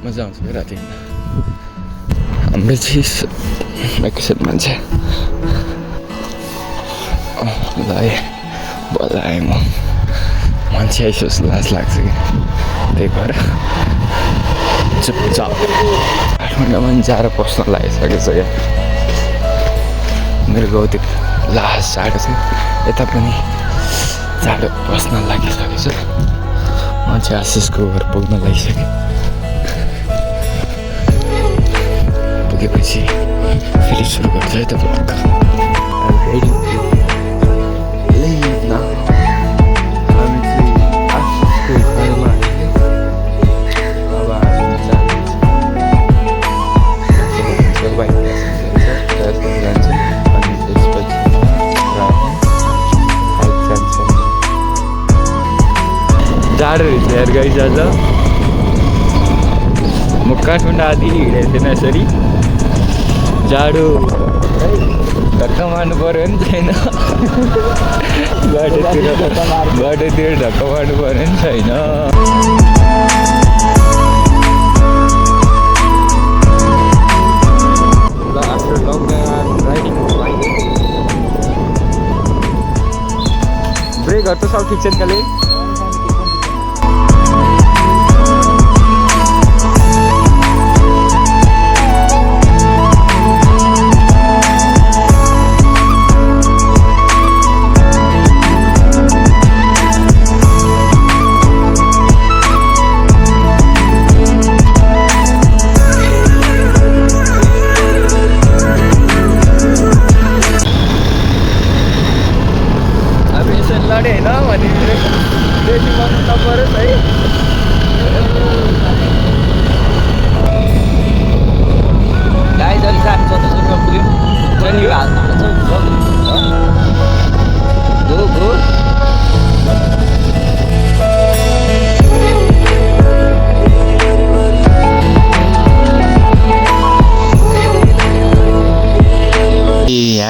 मजा आउँछ क्या राति हाम्रो चाहिँ भ्याकेसन मान्छे ल है बल्ल आएँ म मान्छे आइसो जस्तो लाज लाग्छ कि त्यही भएर चुपचाप काठमाडौँमा पनि जाडो पस्न लागिसकेको छ क्या मेरो गाउँतिर लास जाडो छ यता पनि जाडो पस्न लागिसकेको छ म चाहिँ आशिषको घर पुग्न लागिसकेँ पुगेपछि फेरि सुरु गर्छ है त ब्लग जाडो रहेछ यार गाइस आज म काठमाडौँ आदि हिँडेको थिएन यसरी जाडो धक्का मार्नु पऱ्यो नि छैन बाटोतिर धक्का मार्नु पऱ्यो नि छैन ब्रेकहरू त सब ठिक छ नि खालि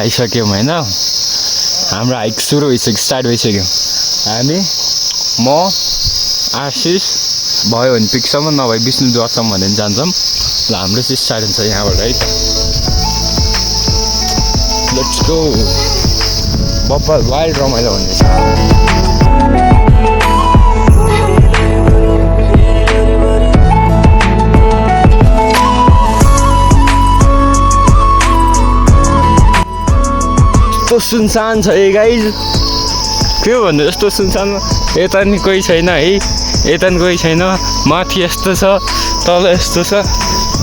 आइसक्यौँ होइन हाम्रो हाइक सुरु भइसक्यो स्टार्ट भइसक्यो हामी म आशिष भयो भने पिकसम्म नभए विष्णुद्वारसम्म भनेर जान्छौँ ल हाम्रो चाहिँ स्टार्ट हुन्छ यहाँबाट है लेट्स गो बब्बल वाइल्ड रमाइलो भन्ने छ यस्तो सुनसान छ है गाइज के भन्नु यस्तो सुनसान यता नि कोही छैन है यता नि कोही छैन माथि यस्तो छ तल यस्तो छ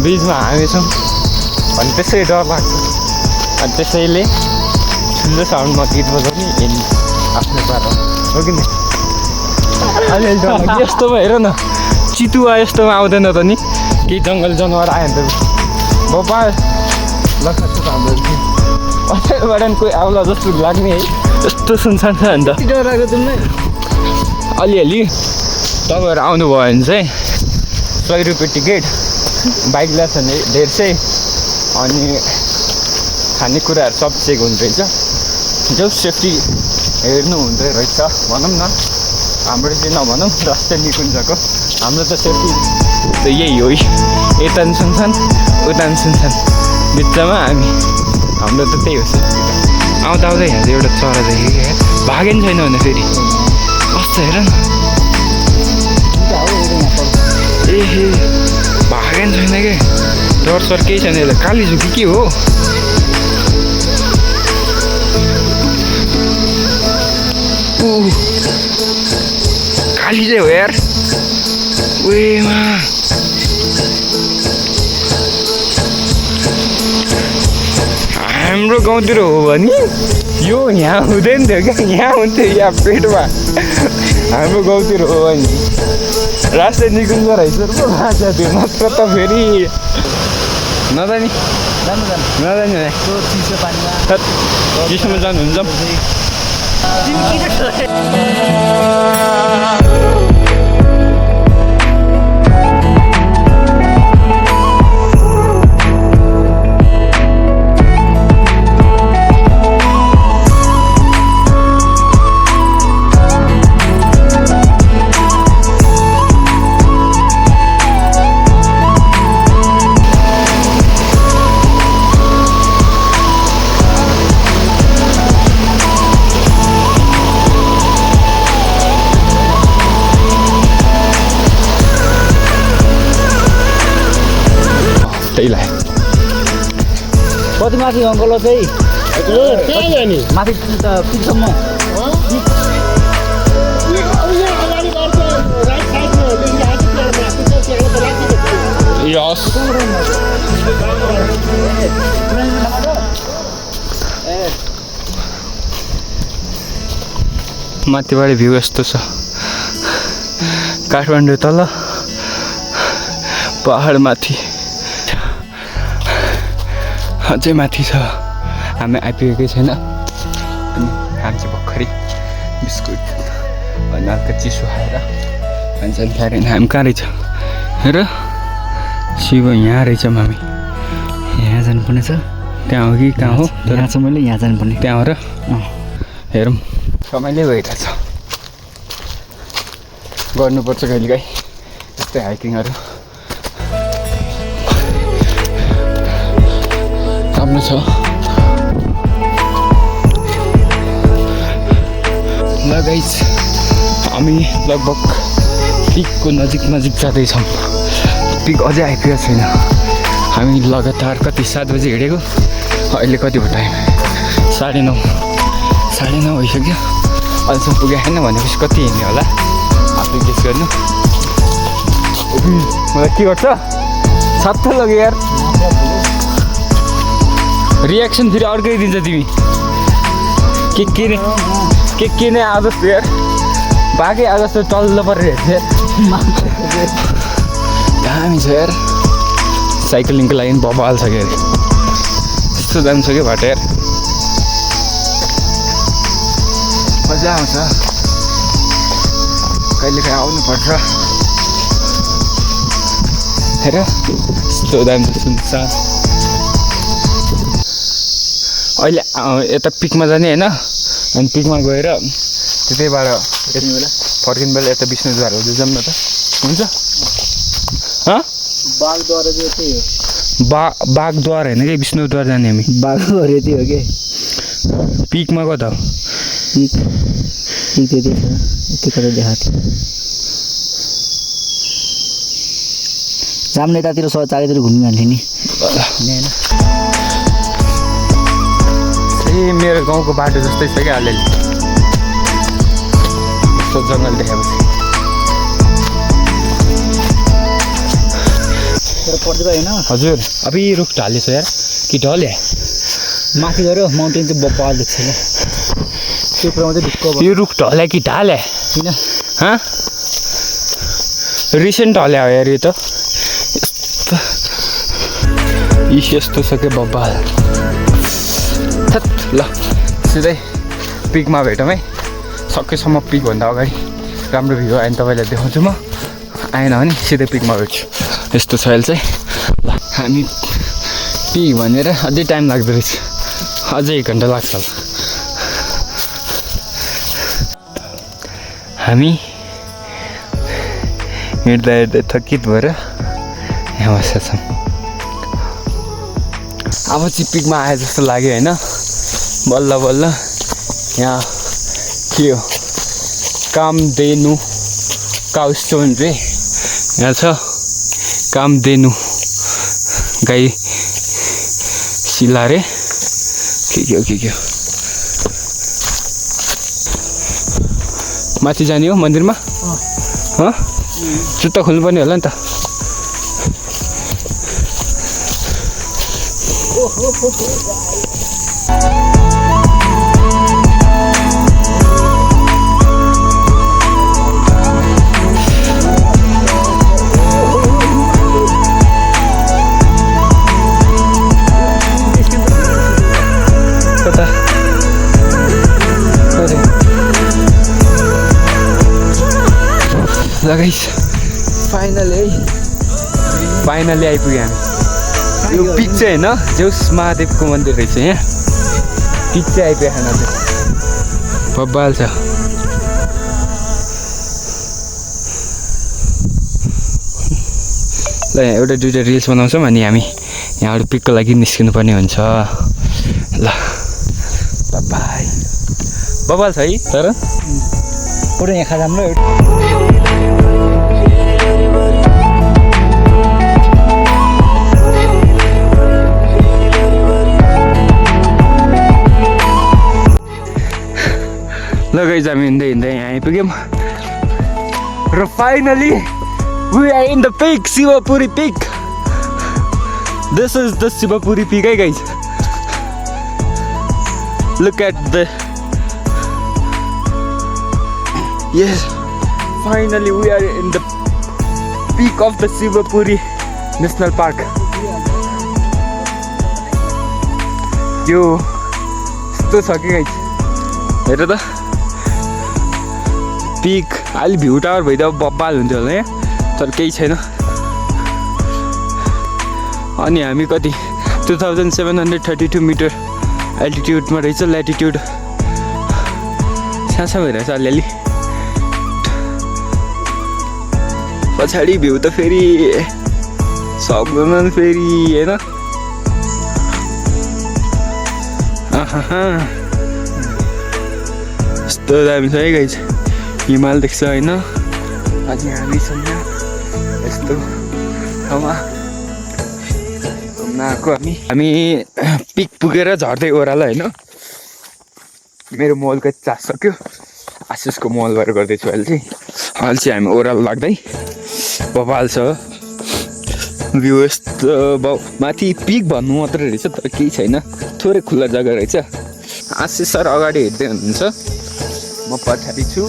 बिचमा हामी छौँ अनि त्यसै डर लाग्छ अनि त्यसैले ठुलो साउन्डमा गीत बजाउने आफ्नो बाटो हो कि नि अलिअलि डर लाग्छ यस्तोमा हेर न चितुवा यस्तोमा आउँदैन त नि केही जङ्गल जनावर आयो भने त बाबा लक्ष्य हाम्रो अझैबाट कोही आउला जस्तो लाग्ने है यस्तो सुनसान छ अन्त डराएको तिमीलाई अलिअलि तपाईँहरू आउनुभयो भने चाहिँ 100 रुपियाँ टिकट बाइक ल्याएको छ भने 150 अनि खानेकुराहरू सब चेक हुँदो रहेछ जो सेफ्टी हेर्नु हुँदो रहेछ भनौँ न हाम्रो चाहिँ नभनौँ राष्ट्रिय निकुञ्जको हाम्रो त सेफ्टी त यही हो यता पनि सुनसान उता पनि सुनसान बिचमा हामी हाम्रो त त्यही हो आउँदा आउँदै यहाँ चाहिँ एउटा चरा देखेँ क्या भागेन छैन भने फेरि कस्तो हेर न ए भागेन छैन क्या डर सर केही छैन यसलाई काली झुकी के हो काली चाहिँ हो यार उएमा हाम्रो गाउँतिर हो भने यो यहाँ हुँदैन थियो क्या यहाँ हुन्थ्यो यहाँ पेटमा हाम्रो गाउँतिर हो भने राष्ट्रिय निकुञ्ज रहेछ पो भाषा थियो नत्र त फेरि नजाने नजाने चिसो पानीमा चिसोमा जानुहुन्छ त्यही लाग्यो कति माथि अङ्कल चाहिँ कहाँ जाने माथि पिकसम्म यस माथिबाट भ्यू यस्तो छ काठमाडौँ तल पहाड माथि अझै माथि छ हामी आइपुगेकै छैन अनि हामी चाहिँ भर्खरै बिस्कुट अनि हल्का चिसो खाएर अनि खाएर हामी कहाँ रहेछ हेर शिव यहाँ रहेछ हामी यहाँ जानुपर्ने छ त्यहाँ हो कि कहाँ हो यहाँ चाहिँ मैले यहाँ जानुपर्ने त्यहाँ हो र हेरौँ रमाइलो भइरहेछ गर्नुपर्छ कहिलेकाहीँ यस्तै हाइकिङहरू राम्रो छ ल गाइस हामी लगभग पिकको नजिक जाँदैछौँ पिक अझै आइपुगेको छैन हामी लगातार कति 7 बजी हिँडेको अहिले कति भयो टाइम 9:30 भइसक्यो अहिलेसम्म पुगेको छैन भनेपछि कति हिँड्ने होला आफै गेस गर्नु मलाई के गर्छ सत्ता लग्यो यार रियाक्सन फेरि अर्कै दिन्छ तिमी के नै आज जस्तो यार बाँकै आज जस्तो तल्लो परेर दामी छ यार साइक्लिङको लागि बबाल छ क्या यस्तो दामी छ क्या बाटो यार मजा आउँछ कहिलेकाहीँ आउनुपर्छ हेर यस्तो दामी छ सुनसान अहिले यता पिकमा जाने होइन अनि पिकमा गएर त्यतैबाट फर्किनु बेला यता विष्णुद्वार हुँदै जाऊँ न त हुन्छ बाघद्वारा चाहिँ त्यही हो बाघद्वार होइन कि विष्णुद्वार जाने हामी बाघद्वार यति हो कि पिकमा कता हो पिक त्यति छ यति कता देखाएको थियो जाम यतातिर चारैतिर घुमिहाल्थ्यो नि ए मेरो गाउँको बाटो जस्तै छ क्या अलिअलि यस्तो जङ्गल देखाएपछि पर्दैन होइन हजुर अब यी रुख ढालेछ यार कि ढले माथि गएर माउन्टेन चाहिँ बब्बाल देख्छ ल त्यो कुरामा चाहिँ ढुक्क यो रुख ढले कि ढाले किन रिसेन्ट ढल्या हो यार यो त यस्तो छ क्या बब्बाल ल सिधै पिकमा भेटौँ है सकेसम्म पिकभन्दा अगाडि राम्रो भ्यू आयो भने तपाईँलाई देखाउँछु म आएन भने सिधै पिकमा भेट्छु यस्तो छ अहिले चाहिँ ल हामी पिक भनेर अझै टाइम लाग्दो रहेछ अझै 1 घन्टा लाग्छ होला हामी हिँड्दा थकित भएर यहाँ बसेका छौँ अब चाहिँ पिकमा आए जस्तो लाग्यो होइन बल्ल बल्ल यहाँ के हो कामधेनु काउ स्टोन रे यहाँ छ कामधेनु गाई शिला रे के हो माथि जाने हो मन्दिरमा जुत्ता खोल्नुपर्ने होला नि त लगाइस फाइनली आइपुग्यो हामी यो पिक चाहिँ होइन जेउस महादेवको मन्दिर रहेछ यहाँ पिक चाहिँ आइपुग्यो खाना चाहिँ बब्बाल छ ल यहाँ एउटा दुइटा रिल्स बनाउँछौँ अनि हामी यहाँबाट पिकको लागि निस्किनु पर्ने हुन्छ ल बाई बब्बाल छ है तर पुरै यहाँ खाजा राम्रो ल गाइज हामी हिँड्दै हिँड्दै यहाँ आइपुग्यौँ र finally we are in the peak Shivapuri peak this is the Shivapuri peak hey guys look at the yes finally we are in the peak of the Shivapuri National Park यो यस्तो छ कि गाइज हेर त पिक अलि भ्यू टावर भइदियो बब्बाल हुन्थ्यो होला यहाँ तर केही छैन अनि हामी कति 2732 मिटर एल्टिट्युडमा रहेछ ल्याटिट्युड सासा भइरहेछ अलिअलि पछाडि भ्यू त फेरि सक्दैन फेरि होइन यस्तो दामी छ है गाइज हिमाल देख्छ होइन अनि हामी छौँ यहाँ यस्तो ठाउँमा घुम्न आएको हामी पिक पुगेर झर्दै ओह्रालो होइन मेरो मल कति चास सक्यो आशिषको मलबाट गर्दैछु अहिले चाहिँ हामी ओह्रालो लाग्दै बबाल छ भ्यू यस्तो माथि पिक भन्नु मात्रै रहेछ तर केही छैन थोरै खुल्ला जग्गा रहेछ आशिष सर अगाडि हिँड्दै हुनुहुन्छ म पछाडि छु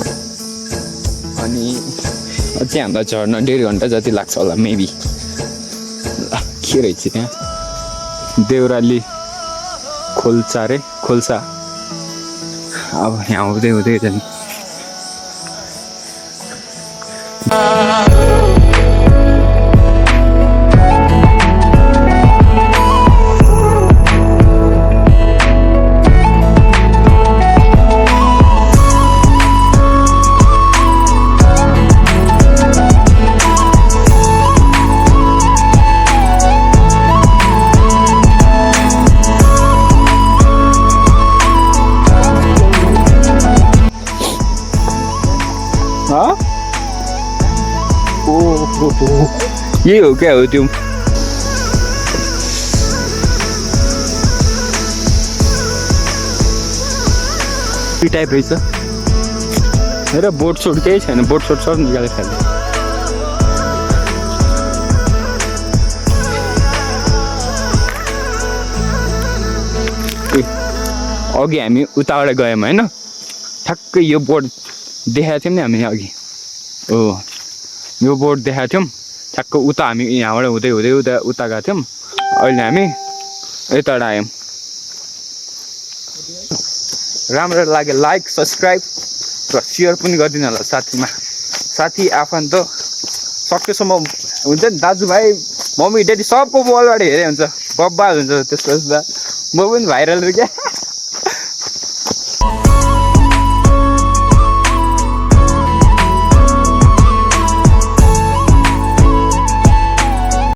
अनि अझै हामीलाई झर्न 1.5 घन्टा जति लाग्छ होला मेबी ल के रहेछ त्यहाँ देउराली खोल्सा अब यहाँ हुँदै हुँदै जाने यही हो क्या हो त्यो टाइप रहेछ हेर बोट सोट केही छैन बोट सोट सब निकालेर खाले अघि हामी उताबाट गयौँ होइन ठ्याक्कै यो बोर्ड देखाएको थियौँ नि हामी अघि हो यो बोर्ड देखाएको थियौँ ठ्याक्क उता हामी यहाँबाट हुँदै हुँदै उता गएको थियौँ अहिले हामी यताबाट आयौँ राम्रो लाग्यो लाइक सब्सक्राइब र सेयर पनि गरिदिनु होला साथी आफन्त सकेसम्म हुन्छ नि दाजुभाइ मम्मी ड्याडी सबको मोबाइलबाट हेरे हुन्छ बब्बाल हुन्छ त्यस्तो म पनि भाइरल क्या